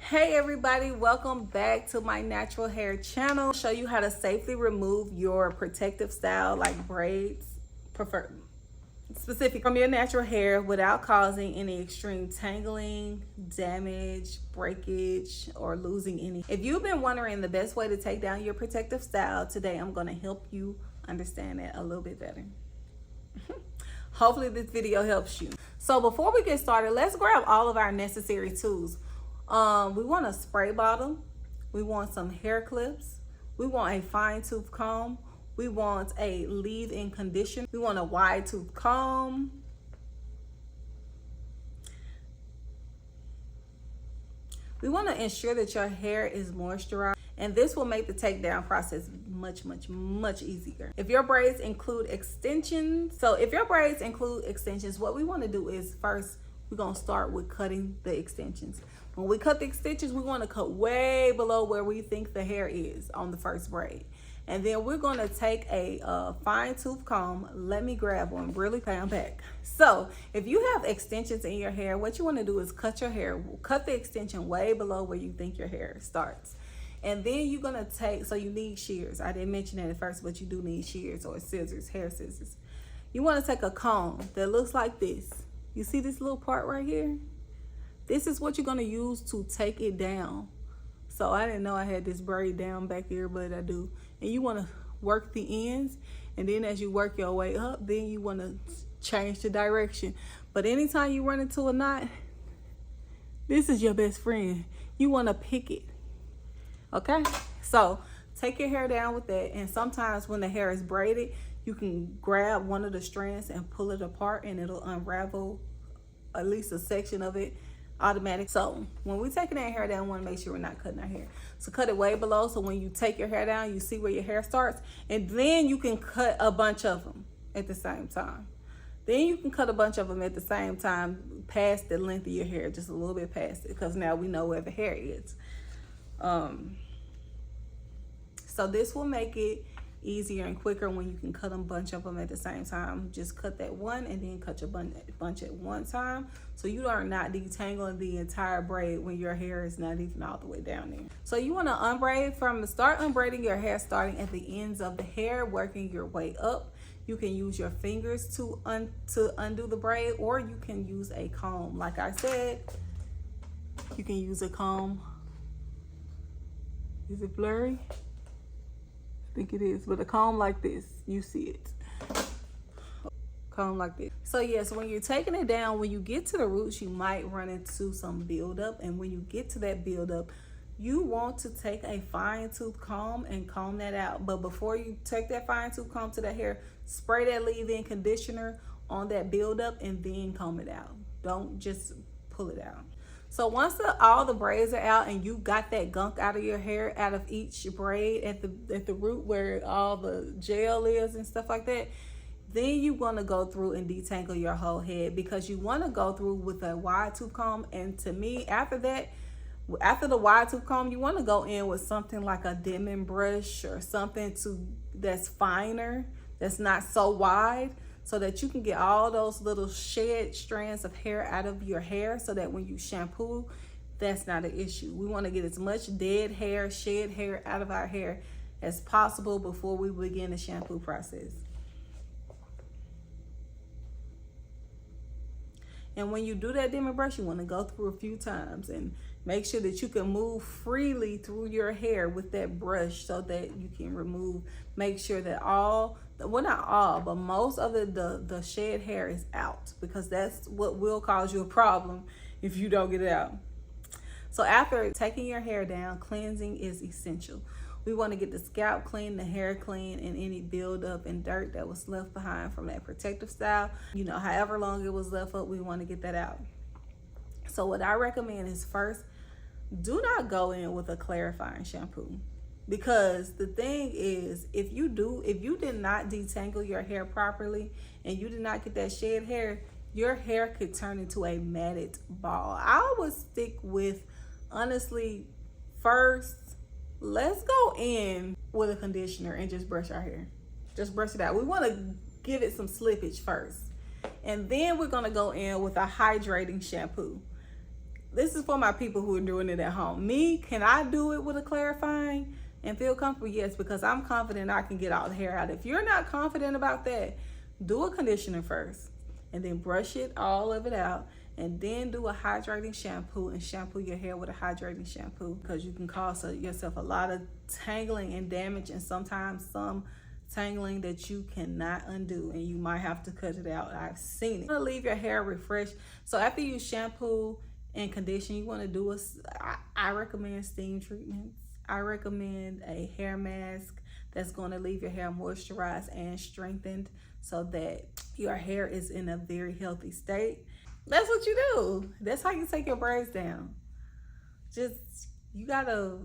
Hey everybody, welcome back to my natural hair channel. I'll show you how to safely remove your protective style like braids, specific from your natural hair without causing any extreme tangling, damage, breakage, or losing any. If you've been wondering the best way to take down your protective style, today I'm going to help you understand that a little bit better. Hopefully this video helps you. So before we get started, let's grab all of our necessary tools. We want a spray bottle, we want some hair clips, we want a fine tooth comb, we want a leave-in conditioner, we want a wide tooth comb, we want to ensure that your hair is moisturized, and this will make the takedown process much easier. If your braids include extensions, what we want to do is first we're going to start with cutting the extensions. When we cut the extensions, we want to cut way below where we think the hair is on the first braid. And then we're going to take a fine tooth comb. Let me grab one really quick. I'm back. So if you have extensions in your hair, what you want to do is cut the extension way below where you think your hair starts. And then you're going to take, so you need shears. I didn't mention that at first, but you do need shears or scissors, hair scissors. You want to take a comb that looks like this. You see this little part right here? This is what you're going to use to take it down. So I didn't know I had this braid down back here, but I do. And you want to work the ends, and then as you work your way up, then you want to change the direction. But anytime you run into a knot, this is your best friend. You want to pick it. Okay? So take your hair down with that, and sometimes when the hair is braided, you can grab one of the strands and pull it apart, and it'll unravel at least a section of it automatic. So when we're taking that hair down, we want to make sure we're not cutting our hair. So cut it way below, so when you take your hair down, you see where your hair starts, and then you can cut a bunch of them at the same time. Then you can cut a bunch of them at the same time past the length of your hair, just a little bit past it, because now we know where the hair is. So this will make it easier and quicker when you can cut a bunch of them at the same time. Just cut that one and then cut your bunch at one time, so you are not detangling the entire braid when your hair is not even all the way down there. So you want to unbraid from the start, unbraiding your hair starting at the ends of the hair, working your way up. You can use your fingers to undo the braid, or you can use a comb. Like I said, you can use a comb. Is it blurry? I think it is, but a comb like this, you see it. Comb like this. So yes, when you're taking it down, when you get to the roots, you might run into some buildup, and when you get to that buildup, you want to take a fine tooth comb and comb that out. But before you take that fine tooth comb to the hair, spray that leave-in conditioner on that buildup and then comb it out. Don't just pull it out. So once all the braids are out and you got that gunk out of your hair, out of each braid at the root where all the gel is and stuff like that, then you want to go through and detangle your whole head, because you want to go through with a wide tooth comb. And to me, after the wide tooth comb, you want to go in with something like a dimming brush or something that's finer, that's not so wide, so that you can get all those little shed strands of hair out of your hair, so that when you shampoo, that's not an issue. We want to get as much dead hair, shed hair out of our hair as possible before we begin the shampoo process. And when you do that dimming brush, you want to go through a few times and make sure that you can move freely through your hair with that brush, so that you can make sure that not all, but most of the shed hair is out, because that's what will cause you a problem if you don't get it out. So after taking your hair down, cleansing is essential. We want to get the scalp clean, the hair clean, and any buildup and dirt that was left behind from that protective style. However long it was left up, we want to get that out. So what I recommend is, first, do not go in with a clarifying shampoo. Because the thing is, if you did not detangle your hair properly and you did not get that shed hair, your hair could turn into a matted ball. I would stick with, honestly, first, let's go in with a conditioner and just brush our hair. Just brush it out. We want to give it some slippage first. And then we're going to go in with a hydrating shampoo. this is for my people who are doing it at home. Me, can I do it with a clarifying and feel comfortable? Yes, because I'm confident I can get all the hair out. If you're not confident about that, do a conditioner first and then brush it, all of it out, and then do a hydrating shampoo and shampoo your hair with a hydrating shampoo, because you can cause yourself a lot of tangling and damage, and sometimes some tangling that you cannot undo, and you might have to cut it out. I've seen it. You want to leave your hair refreshed. So after you shampoo and condition, you want to do I recommend steam treatments. I recommend a hair mask that's going to leave your hair moisturized and strengthened so that your hair is in a very healthy state. That's what you do. That's how you take your braids down. Just, you gotta,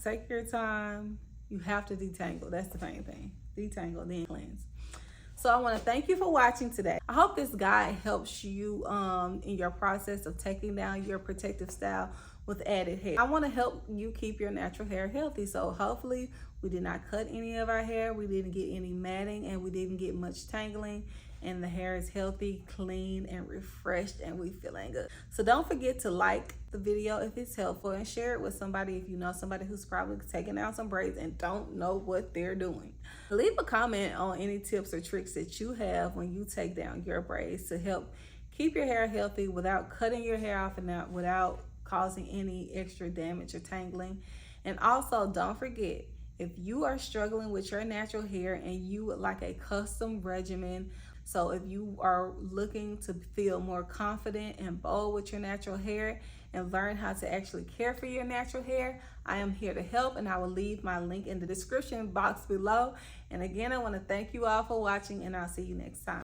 take your time. You have to detangle. That's the main thing. Detangle, then cleanse. So I want to thank you for watching today. I hope this guide helps you in your process of taking down your protective style with added hair. I want to help you keep your natural hair healthy. So hopefully we did not cut any of our hair, we didn't get any matting, and we didn't get much tangling, and the hair is healthy, clean, and refreshed, and we feeling good. So don't forget to like the video if it's helpful, and share it with somebody if you know somebody who's probably taking out some braids and don't know what they're doing. Leave a comment on any tips or tricks that you have when you take down your braids to help keep your hair healthy without cutting your hair off and without causing any extra damage or tangling. And also, don't forget, if you are struggling with your natural hair and you would like a custom regimen, so if you are looking to feel more confident and bold with your natural hair and learn how to actually care for your natural hair, I am here to help, and I will leave my link in the description box below. And again, I want to thank you all for watching, and I'll see you next time.